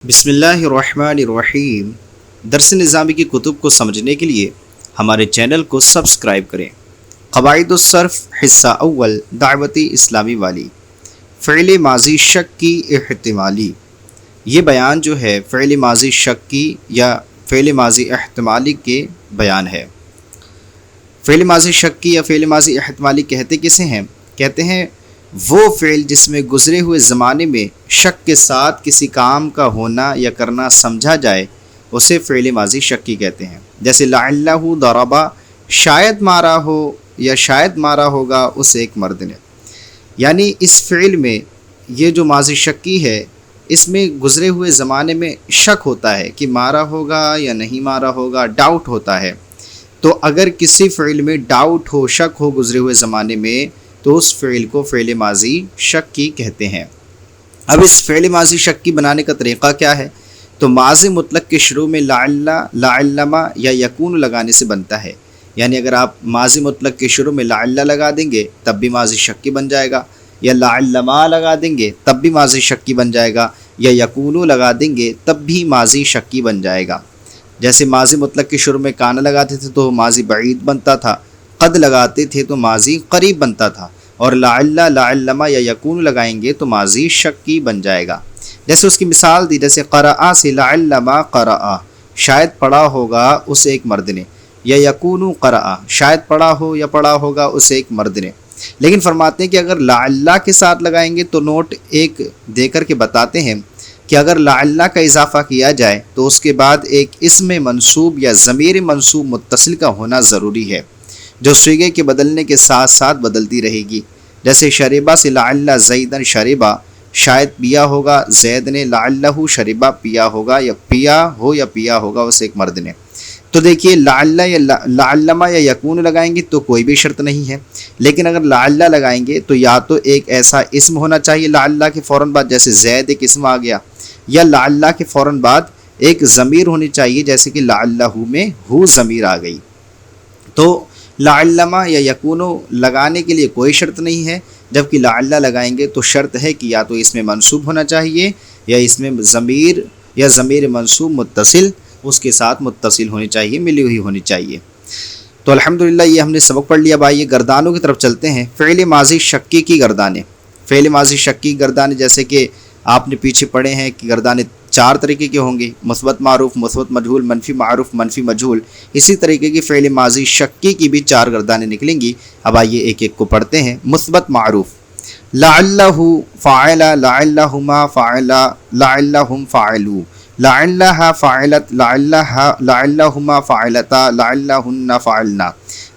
بسم اللہ الرحمن الرحیم۔ درس نظامی کی کتب کو سمجھنے کے لیے ہمارے چینل کو سبسکرائب کریں۔ قواعد الصرف حصہ اول دعوتی اسلامی والی، فعل ماضی شک کی احتمالی۔ یہ بیان جو ہے فعل ماضی شک کی یا فعل ماضی احتمالی کے بیان ہے۔ فعل ماضی شک کی یا فعل ماضی احتمالی کہتے کسے ہیں؟ کہتے ہیں وہ فعل جس میں گزرے ہوئے زمانے میں شک کے ساتھ کسی کام کا ہونا یا کرنا سمجھا جائے اسے فعل ماضی شکی کہتے ہیں۔ جیسے لعلہ ضربا، شاید مارا ہو یا شاید مارا ہوگا اسے ایک مرد نے۔ یعنی اس فعل میں یہ جو ماضی شکی ہے اس میں گزرے ہوئے زمانے میں شک ہوتا ہے کہ مارا ہوگا یا نہیں مارا ہوگا، ڈاؤٹ ہوتا ہے۔ تو اگر کسی فعل میں ڈاؤٹ ہو، شک ہو گزرے ہوئے زمانے میں، تو اس فعل کو فعل ماضی شکی کہتے ہیں۔ اب اس فعل ماضی شکی بنانے کا طریقہ کیا ہے؟ تو ماضی مطلق کے شروع میں لعل، لعلما یا یکون لگانے سے بنتا ہے۔ یعنی اگر آپ ماضی مطلق کے شروع میں لعل لگا دیں گے تب بھی ماضی شکی بن جائے گا، یا لعلما لگا دیں گے تب بھی ماضی شکی بن جائے گا، یا یکون لگا دیں گے تب بھی ماضی شکی بن جائے گا۔ جیسے ماضی مطلق کے شروع میں کان لگاتے تھے تو ماضی بعید بنتا تھا، قد لگاتے تھے تو ماضی قریب بنتا تھا، اور لعل، لعلما یا یکون لگائیں گے تو ماضی شکی بن جائے گا۔ جیسے اس کی مثال دی، جیسے قرأ سے لعلما قرأ، شاید پڑھا ہوگا اسے ایک مرد نے، یا یکون قرأ، شاید پڑھا ہو یا پڑھا ہوگا اسے ایک مرد نے۔ لیکن فرماتے ہیں کہ اگر لعل کے ساتھ لگائیں گے تو نوٹ ایک دے کر کے بتاتے ہیں کہ اگر لعل کا اضافہ کیا جائے تو اس کے بعد ایک اسم منصوب یا ضمیر منصوب متصل کا ہونا ضروری ہے، جو صیغے کے بدلنے کے ساتھ ساتھ بدلتی رہے گی۔ جیسے شربا سے لعل زیدن شربا، شاید پیا ہوگا زید نے، لعلہ شربا، پیا ہوگا یا پیا ہوگا اسے ایک مرد نے۔ تو دیکھیے لعل یا لعلما یا یکون لگائیں گے تو کوئی بھی شرط نہیں ہے، لیکن اگر لعل لگائیں گے تو یا تو ایک ایسا اسم ہونا چاہیے لعل کے فوراً بعد، جیسے زید ایک اسم آ گیا، یا لعل کے فوراً بعد ایک ضمیر ہونی چاہیے، جیسے کہ لعلہ میں ہو ضمیر آ گئی۔ تو لعلما یا یکون لگانے کے لیے کوئی شرط نہیں ہے، جبکہ لعل لگائیں گے تو شرط ہے کہ یا تو اس میں منصوب ہونا چاہیے یا اس میں ضمیر یا ضمیر منصوب متصل اس کے ساتھ متصل ہونی چاہیے، ملی ہوئی ہونی چاہیے۔ تو الحمدللہ یہ ہم نے سبق پڑھ لیا۔ اب آئیے گردانوں کی طرف چلتے ہیں۔ فعل ماضی شکی کی گردانیں۔ فعل ماضی شکی کی گردانیں جیسے کہ آپ نے پیچھے پڑھے ہیں کہ گردانیں چار طریقے کے ہوں گے، مثبت معروف، مثبت مجہول، منفی معروف، منفی مجہول۔ اسی طریقے کی فعل ماضی شکی کی بھی چار گردانیں نکلیں گی۔ اب آئیے ایک ایک کو پڑھتے ہیں۔ مثبت معروف، لعلہ فاعل، لعلہما فاعل، لعلہم فاعلوا، لعلہا فاعلت، لعلہما فاعلتا، لعلہن فاعلنا،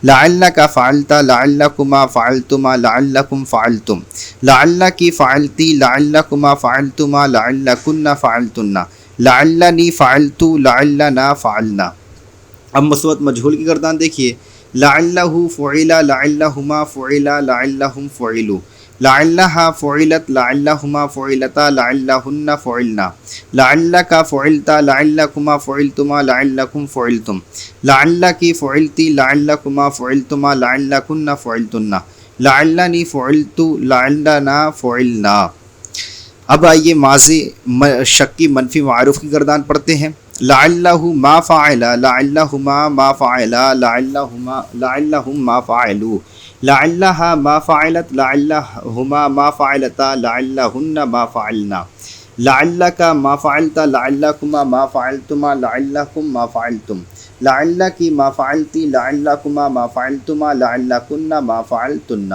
لعلک فعلت، لعلکما فعلتما، لعلکم فعلتم، لعلکی فعلتی، لعلکما فعلتما، لعلکن فعلتن، لعلنی فعلت، لعلنا فعلنا۔ اب مثبت مجہول کی گردان دیکھیے، لعلہ فعل، لعلہما فعل، لعلہم فعلوا، لعلہا فعلت، لعلہما فعلتا، لعلہن فعلنا، لعلک فعلت، لعلکما فعلتما، لعلکم فعلتم، لعلکی فعلتی، لعلکما فعلتما، لعلکن فعلتن، لعلنی فعلت، لعلنا فعلنا۔ اب آئیے ماضی شکی منفی معروف کی گردان پڑھتے ہیں۔ لعلہ ما فعل، لعلہما ما فعل، لعلہم ما فعلوا، لعلہا ما فعلت، لعلہما ما فعلتا، لعلہن ما فعلنا، لعلک ما فعلت، لعلکما ما فعلتما، لعلکم ما فعلتم، لعلکی ما فعلتی، لعلکما ما فعلتما، لعلکن ما فعلتن،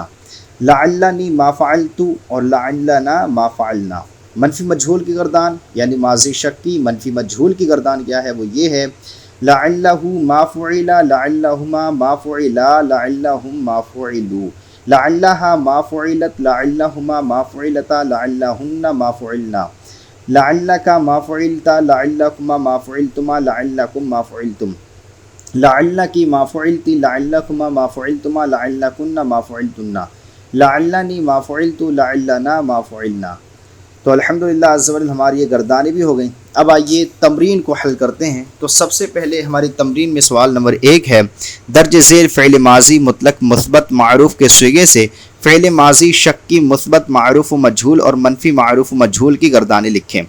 لعلنی ما فعلت اور لعلنا ما فعلنا۔ منفی مجہول کی گردان یعنی ماضی شکی منفی مجہول کی گردان کیا ہے؟ وہ یہ ہے، لعلہ ما فعل، لعلہما ما فعلا، لعلہم ما فعلوا، لعلہا ما فعلت، لعلہما ما فعلتا، لعلہن ما فعلنا، لعلک ما فعلت، لعلکما ما فعلتما، لعلکم ما فعلتم، لعلکی ما فعلتی، لعلکما ما فعلتما، لعلکن ما فعلتن، لعلنی ما فعلت، لعلنا ما فعلنا۔ تو الحمدللہ عز و جل ہماری یہ گردانیں بھی ہو گئیں۔ اب آئیے تمرین کو حل کرتے ہیں۔ تو سب سے پہلے ہماری تمرین میں سوال نمبر 1 ہے، درج ذیل فعل ماضی مطلق مثبت معروف کے صیغے سے فعل ماضی شکی مثبت معروف و مجہول اور منفی معروف و مجہول کی گردانیں لکھیں۔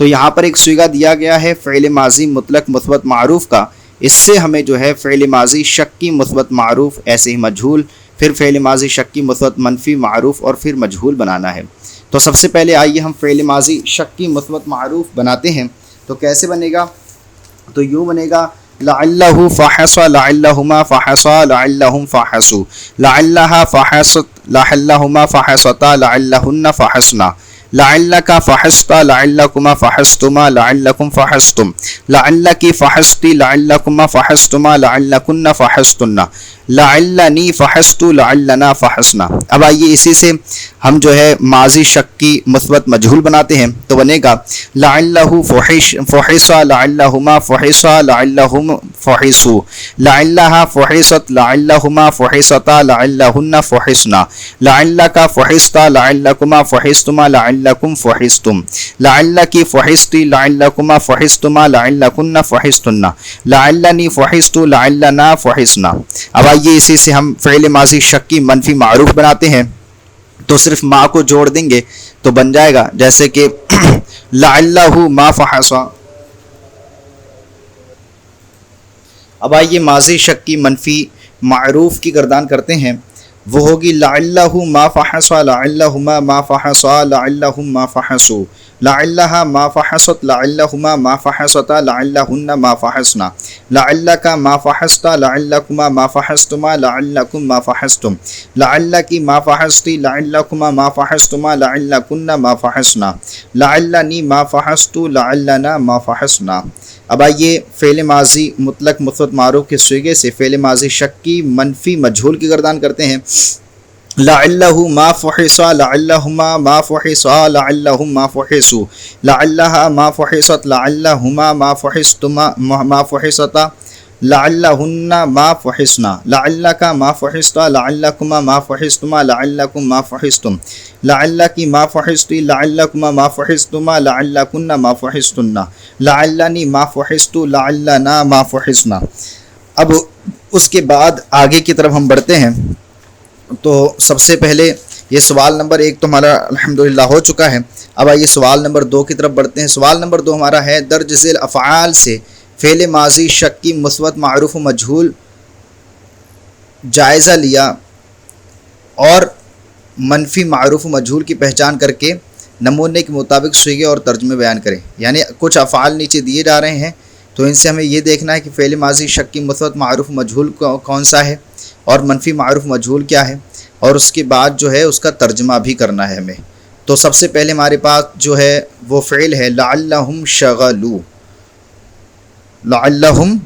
تو یہاں پر ایک صیغہ دیا گیا ہے فعل ماضی مطلق مثبت معروف کا، اس سے ہمیں جو ہے فعل ماضی شکی مثبت معروف، ایسے ہی مجہول، پھر فعل ماضی شکی مثبت منفی معروف اور پھر مجہول بنانا ہے۔ تو سب سے پہلے آئیے ہم فعل ماضی شکی مثبت معروف بناتے ہیں۔ تو کیسے بنے گا؟ تو یوں بنے گا لعلہ فحص لعلہما فحصا لعلہم فحصوا، لعلہا فحصت لعلہما فحصتا لعلہن فحصنا، لعلک فحصت لعلکما فحصتما لعلکم فحصتم، لعلکی فحصتی لعلکما فحصتما لعلکن فحصتن، لعلنی فحصت لعلنا فحصنا۔ اب آئیے اسی سے ہم جو ہے ماضی شکی مثبت مجہول بناتے ہیں۔ تو بنے گا لعلہ فحص لعلہما فحصا لعلہم فحصوا، لعلہا فحصت لعلہما فحصتا لعلہن فحصنا، لعلک فحصت لعلکما فحصتما لعلکم فحصتم، لعلکی فحصتی لعلکما فحصتما لعلکن فحصتن، لعلنی فحصت لعلنا فحصنا۔ اب آئیے اسی سے ہم فعل ماضی شکی منفی معروف بناتے ہیں۔ تو صرف ما کو جوڑ دیں گے تو بن جائے گا جیسے کہ لعلہ ما فحصا۔ اب آئیے ماضی شکی منفی معروف کی گردان کرتے ہیں، وہ ہوگی لعلہ ما فحصا لعلہما ما فحصا لعلہم ما فحصوا، لعلہا ما فحصت لعلہما ما فحصتا لعلہن ما فحصنا، لعلک ما فحصت لعلکما ما فحصتما لعلکم ما فحصتم، لعلکی ما فحصتی لعلکما ما فحصتما لعلکن ما فحصنا، لعلنی ما فحصت لعلنا ما فحصنا۔ اب آئیے فعل ماضی مطلق مثبت معروف کے صیغے سے فعل ماضی شکی منفی مجہول کی گردان کرتے ہیں۔ لعلہ ما فحصا لعلہما ما فحصا لعلہم ما فحصوا، لعلہا ما فحصت لعلہما ما فحصتما ما فحصتا لعلہن ما فحصنا، لعلک ما فحصت لعلکما ما فحصتما لعلکم ما فحصتم، لعلکی ما فحصتی لعلکما ما فحصتما لعلکن ما فحصتن، لعلنی ما فحصت لعلنا ما فحصنا۔ اب اس کے بعد آگے کی طرف ہم بڑھتے ہیں۔ تو سب سے پہلے یہ سوال نمبر 1 تو ہمارا الحمدللہ ہو چکا ہے۔ اب آئیے سوال نمبر 2 کی طرف بڑھتے ہیں۔ سوال نمبر 2 ہمارا ہے درج ذیل افعال سے فعل ماضی شکی مثبت معروف و مجہول جائزہ لیا اور منفی معروف و مجہول کی پہچان کر کے نمونے کے مطابق صیغے اور ترجمے بیان کریں۔ یعنی کچھ افعال نیچے دیے جا رہے ہیں، تو ان سے ہمیں یہ دیکھنا ہے کہ فعل ماضی شکی مثبت معروف و مجہول کون سا ہے اور منفی معروف مجہول کیا ہے، اور اس کے بعد جو ہے اس کا ترجمہ بھی کرنا ہے ہمیں۔ تو سب سے پہلے ہمارے پاس جو ہے وہ فعل ہے لعلہم شغلوا، لعلہم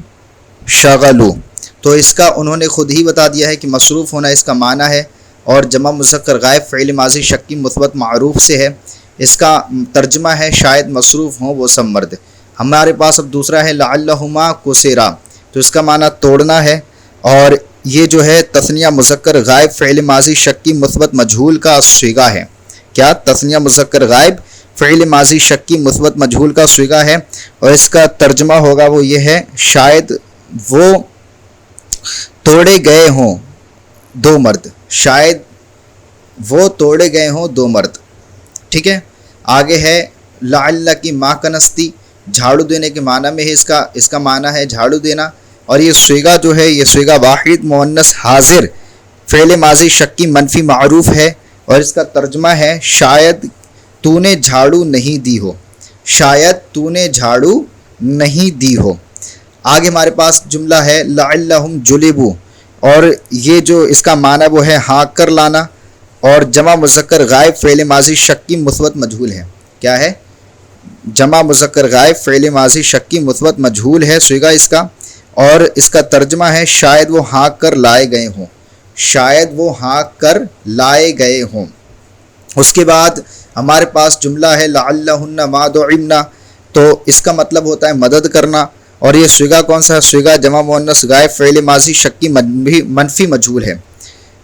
شغلوا۔ تو اس کا انہوں نے خود ہی بتا دیا ہے کہ مصروف ہونا اس کا معنی ہے، اور جمع مذکر غائب فعل ماضی شکی مثبت معروف سے ہے، اس کا ترجمہ ہے شاید مصروف ہوں وہ سب مرد۔ ہمارے پاس اب دوسرا ہے لعلہما کسرا، تو اس کا معنی توڑنا ہے، اور یہ جو ہے تثنیہ مذکر غائب فعل ماضی شکی مثبت مجہول کا صیغہ ہے۔ کیا؟ تثنیہ مذکر غائب فعل ماضی شکی مثبت مجہول کا صیغہ ہے، اور اس کا ترجمہ ہوگا وہ یہ ہے شاید وہ توڑے گئے ہوں دو مرد، شاید وہ توڑے گئے ہوں دو مرد۔ ٹھیک ہے، آگے ہے لعلکی ما کنستی، جھاڑو دینے کے معنی میں ہے، اس کا معنی ہے جھاڑو دینا، اور یہ صیغہ جو ہے یہ صیغہ واحد مؤنث حاضر فعل ماضی شکی منفی معروف ہے، اور اس کا ترجمہ ہے شاید تو نے جھاڑو نہیں دی ہو، شاید تو نے جھاڑو نہیں دی ہو۔ آگے ہمارے پاس جملہ ہے لعلہم جلبوا، اور یہ جو اس کا معنی وہ ہے ہانک کر لانا، اور جمع مذکر غائب فعل ماضی شکی مثبت مجہول ہے۔ کیا ہے؟ جمع مذکر غائب فعل ماضی شکی مثبت مجہول ہے صیغہ اس کا، اور اس کا ترجمہ ہے شاید وہ ہانک کر لائے گئے ہوں، شاید وہ ہانک کر لائے گئے ہوں۔ اس کے بعد ہمارے پاس جملہ ہے لعلہن ما دعمنا، تو اس کا مطلب ہوتا ہے مدد کرنا، اور یہ صیغہ کون سا ہے؟ صیغہ جمع مؤنث غائب فعل ماضی شکی منفی مجہول ہے۔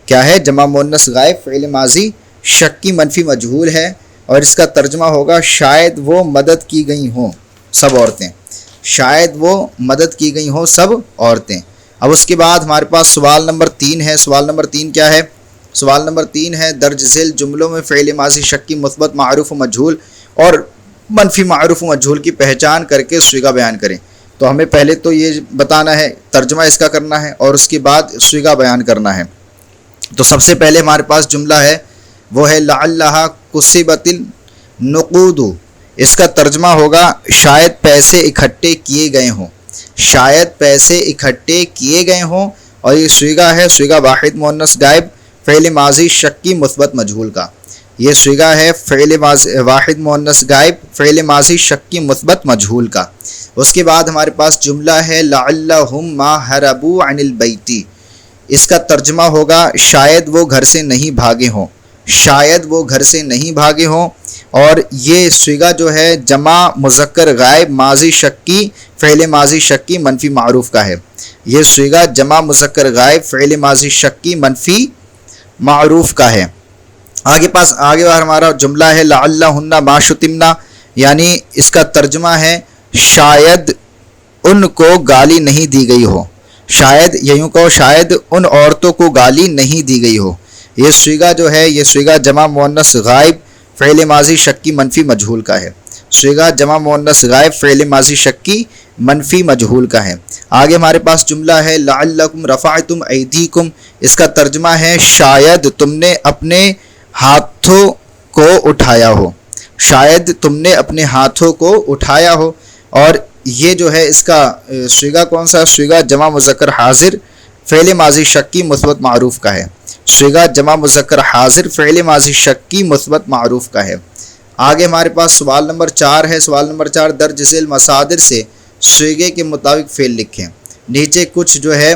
کیا ہے؟ جمع مؤنث غائب فعل ماضی شکی منفی مجہول ہے، اور اس کا ترجمہ ہوگا شاید وہ مدد کی گئی ہوں سب عورتیں، شاید وہ مدد کی گئی ہوں سب عورتیں۔ اب اس کے بعد ہمارے پاس سوال نمبر 3 ہے۔ سوال نمبر 3 کیا ہے؟ سوال نمبر 3 ہے درج ذیل جملوں میں فعل ماضی شکی مثبت معروف و مجہول اور منفی معروف و مجہول کی پہچان کر کے صیغہ بیان کریں۔ تو ہمیں پہلے تو یہ بتانا ہے، ترجمہ اس کا کرنا ہے، اور اس کے بعد صیغہ بیان کرنا ہے۔ تو سب سے پہلے ہمارے پاس جملہ ہے، وہ ہے لعلھا کسبت النقود۔ اس کا ترجمہ ہوگا شاید پیسے اکٹھے کیے گئے ہوں، شاید پیسے اکٹھے کیے گئے ہوں۔ اور یہ صیغہ ہے، صیغہ واحد مؤنث غائب فعل ماضی شکی مثبت مجہول کا۔ یہ صیغہ ہے فعل واحد مؤنث غائب فعل ماضی شکی مثبت مجہول کا۔ اس کے بعد ہمارے پاس جملہ ہے لعلہم ما ہربوا عن البیت۔ اس کا ترجمہ ہوگا شاید وہ گھر سے نہیں بھاگے ہوں، شاید وہ گھر سے نہیں بھاگے ہوں۔ اور یہ صیغہ جو ہے جمع مذکر غائب ماضی شکی فعل ماضی شکی منفی معروف کا ہے۔ یہ صیغہ جمع مذکر غائب فعل ماضی شکی منفی معروف کا ہے۔ آگے ہمارا جملہ ہے لعلہن ما شتمنا، یعنی اس کا ترجمہ ہے شاید ان کو گالی نہیں دی گئی ہو، شاید یوں کہو شاید ان عورتوں کو گالی نہیں دی گئی ہو۔ یہ صیغہ جو ہے یہ صیغہ جمع مؤنث غائب فعل ماضی شکی منفی مجہول کا ہے۔ صیغہ جمع مؤنث غائب فعل ماضی شکی منفی مجہول کا ہے۔ آگے ہمارے پاس جملہ ہے لعلکم رفعتم ایدیکم۔ اس کا ترجمہ ہے شاید تم نے اپنے ہاتھوں کو اٹھایا ہو، شاید تم نے اپنے ہاتھوں کو اٹھایا ہو۔ اور یہ جو ہے اس کا صیغہ کون سا؟ صیغہ جمع مذکر حاضر فعل ماضی شکی مثبت معروف کا ہے۔ صیغہ جمع مذکر حاضر فعل ماضی شکی مثبت معروف کا ہے۔ آگے ہمارے پاس سوال نمبر 4 ہے۔ سوال نمبر 4 درج ذیل مصادر سے صیغے کے مطابق فعل لکھیں۔ نیچے کچھ جو ہے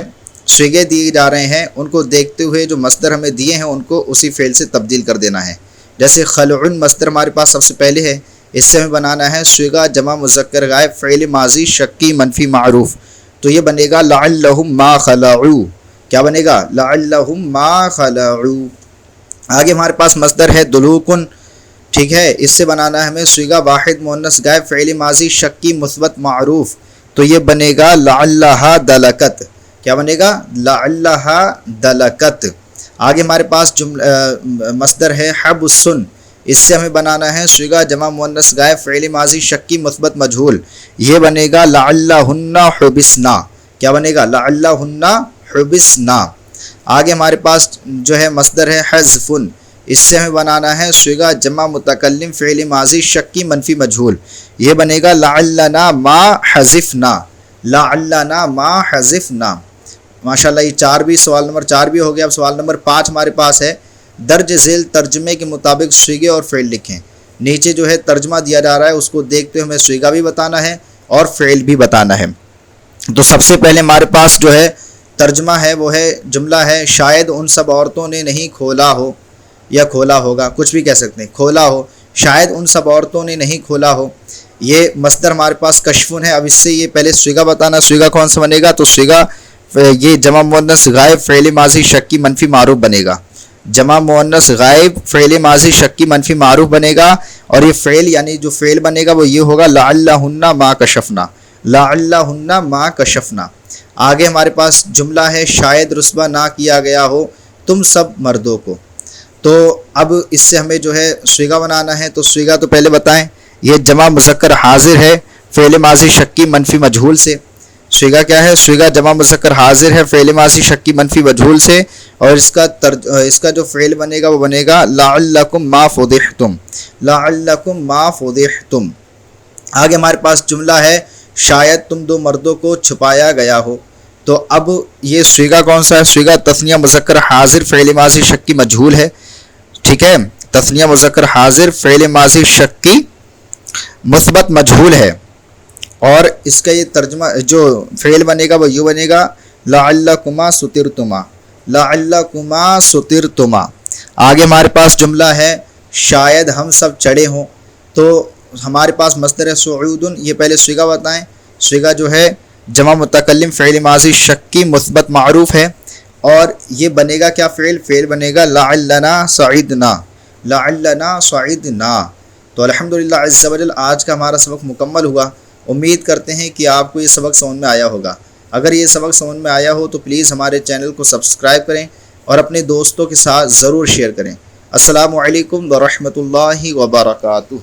صیغے دیے جا رہے ہیں، ان کو دیکھتے ہوئے جو مصدر ہمیں دیے ہیں ان کو اسی فعل سے تبدیل کر دینا ہے۔ جیسے خلع مصدر ہمارے پاس سب سے پہلے ہے، اس سے ہمیں بنانا ہے صیغہ جمع مذکر غائب فعل ماضی شکی منفی معروف۔ تو یہ بنے گا لعلہم ما خلعوا۔ کیا بنے گا؟ لعلہم ما خلعوا۔ آگے ہمارے پاس مصدر ہے دلوکن، ٹھیک ہے، اس سے بنانا ہے ہمیں صیغہ واحد مؤنث غائب فعل ماضی شکی مثبت معروف۔ تو یہ بنے گا لعلھا دلکت۔ کیا بنے گا؟ لعلھا دلکت۔ آگے ہمارے پاس مصدر ہے حبسن، اس سے ہمیں بنانا ہے صیغہ جمع مؤنث غائب فعل ماضی شکی مثبت مجہول۔ یہ بنے گا لعلہن حبسنا۔ کیا بنے گا؟ لعلہن حبسنا۔ آگے ہمارے پاس جو ہے مصدر ہے حذفن، اس سے ہمیں بنانا ہے صیغہ جمع متکلم فعل ماضی شکی منفی مجہول۔ یہ بنے گا لعلنا ما حذفنا، لعلنا ما حذفنا۔ ماشاءاللہ یہ 4 بھی، سوال نمبر 4 بھی ہو گیا۔ اب سوال نمبر 5 ہمارے پاس ہے، درج ذیل ترجمے کے مطابق صیغے اور فعل لکھیں۔ نیچے جو ہے ترجمہ دیا جا رہا ہے، اس کو دیکھتے ہوئے ہمیں صیغہ بھی بتانا ہے اور فعل بھی بتانا ہے۔ تو سب سے پہلے ہمارے پاس جو ہے ترجمہ ہے وہ ہے جملہ ہے شاید ان سب عورتوں نے نہیں کھولا ہو، یا کھولا ہوگا، کچھ بھی کہہ سکتے ہیں، کھولا ہو، شاید ان سب عورتوں نے نہیں کھولا ہو۔ یہ مصدر ہمارے پاس کشفن ہے۔ اب اس سے یہ پہلے صیغہ بتانا، صیغہ کون سا بنے گا؟ تو صیغہ یہ جمع مؤنث غائب فعل ماضی شکی منفی معروف بنے گا، جمع مؤنث غائب فعل ماضی شکی منفی معروف بنے گا۔ اور یہ فعل یعنی جو فعل بنے گا وہ یہ ہوگا لعلہن ما کشفنا، لعلہن ما کشفنا۔ آگے ہمارے پاس جملہ ہے شاید رسوا نہ کیا گیا ہو تم سب مردوں کو۔ تو اب اس سے ہمیں جو ہے صیغہ بنانا ہے۔ تو صیغہ تو پہلے بتائیں، یہ جمع مذکر حاضر ہے فعل ماضی شکی منفی مجہول سے۔ صیغہ کیا ہے؟ صیغہ جمع مذکر حاضر ہے فعل ماضی شکی منفی مجہول سے، اور اس کا جو فعل بنے گا وہ بنے گا لعلکم ما فضحتم، لعلکم ما فضحتم۔ آگے ہمارے پاس جملہ ہے شاید تم 2 مردوں کو چھپایا گیا ہو۔ تو اب یہ صیغہ کون سا ہے؟ صیغہ تثنیہ مذکر حاضر فعل ماضی شکی مجہول ہے، ٹھیک ہے، تثنیہ مذکر حاضر فعل ماضی شکی مثبت مجہول ہے۔ اور اس کا یہ ترجمہ جو فعل بنے گا وہ یوں بنے گا لعلکما سترتما، لعلکما سترتما۔ آگے ہمارے پاس جملہ ہے شاید ہم سب چڑھے ہوں۔ تو ہمارے پاس مصدر ہے صعودن، یہ پہلے صیغہ بتائیں۔ صیغہ جو ہے جمع متکلم فعل ماضی شکی مثبت معروف ہے، اور یہ بنے گا کیا؟ فعل بنے گا لعلنا صعدنا، لعلنا صعدنا۔ تو الحمدللہ عز وجل آج کا ہمارا سبق مکمل ہوا۔ امید کرتے ہیں کہ آپ کو یہ سبق سمجھ میں آیا ہوگا۔ اگر یہ سبق سمجھ میں آیا ہو تو پلیز ہمارے چینل کو سبسکرائب کریں اور اپنے دوستوں کے ساتھ ضرور شیئر کریں۔ السلام علیکم ورحمۃ اللہ وبرکاتہ۔